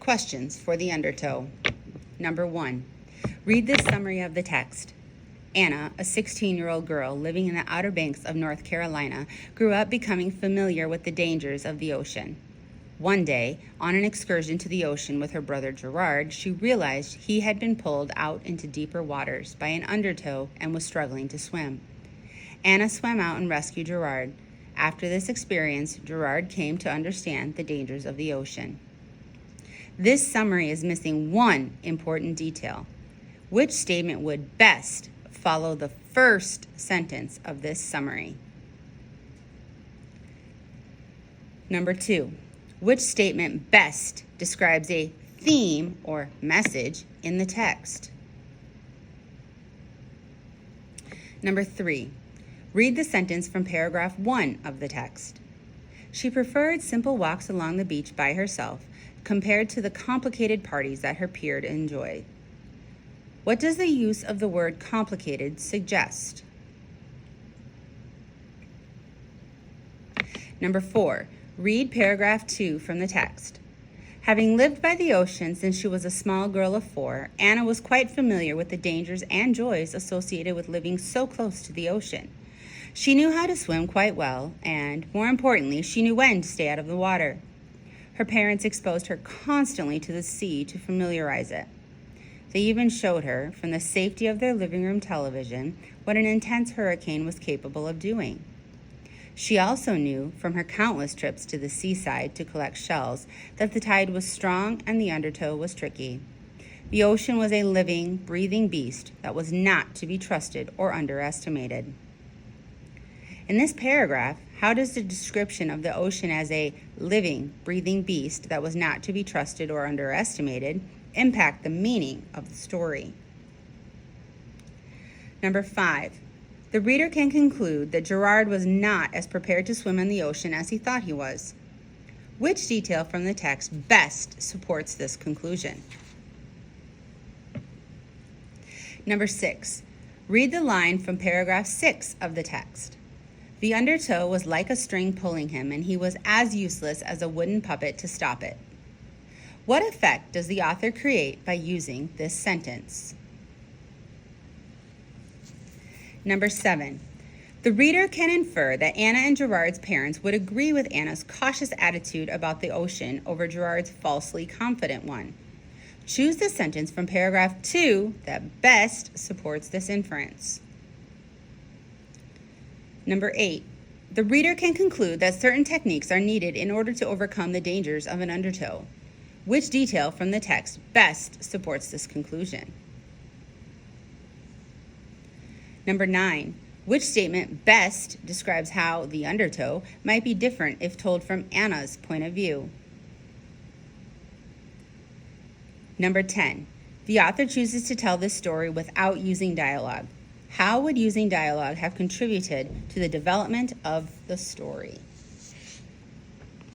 Questions for the undertow. Number 1. Read this summary of the text. Anna, a 16-year-old girl living in the Outer Banks of North Carolina, grew up becoming familiar with the dangers of the ocean. One day, on an excursion to the ocean with her brother Gerard, she realized he had been pulled out into deeper waters by an undertow and was struggling to swim. Anna swam out and rescued Gerard. After this experience, Gerard came to understand the dangers of the ocean. This summary is missing one important detail. Which statement would best follow the first sentence of this summary? Number 2, which statement best describes a theme or message in the text? Number 3, read the sentence from paragraph 1 of the text. She preferred simple walks along the beach by herself compared to the complicated parties that her peers enjoyed. What does the use of the word complicated suggest? Number 4, read paragraph 2 from the text. Having lived by the ocean since she was a small girl of 4, Anna was quite familiar with the dangers and joys associated with living so close to the ocean. She knew how to swim quite well, and, more importantly, she knew when to stay out of the water. Her parents exposed her constantly to the sea to familiarize it. They even showed her, from the safety of their living room television, what an intense hurricane was capable of doing. She also knew, from her countless trips to the seaside to collect shells, that the tide was strong and the undertow was tricky. The ocean was a living, breathing beast that was not to be trusted or underestimated. In this paragraph, how does the description of the ocean as a living, breathing beast that was not to be trusted or underestimated impact the meaning of the story? Number 5, the reader can conclude that Gerard was not as prepared to swim in the ocean as he thought he was. Which detail from the text best supports this conclusion? Number 6, read the line from paragraph 6 of the text. The undertow was like a string pulling him, and he was as useless as a wooden puppet to stop it. What effect does the author create by using this sentence? Number 7, the reader can infer that Anna and Gerard's parents would agree with Anna's cautious attitude about the ocean over Gerard's falsely confident one. Choose the sentence from paragraph 2 that best supports this inference. Number 8, the reader can conclude that certain techniques are needed in order to overcome the dangers of an undertow. Which detail from the text best supports this conclusion? Number 9, which statement best describes how the undertow might be different if told from Anna's point of view? Number 10, the author chooses to tell this story without using dialogue. How would using dialogue have contributed to the development of the story?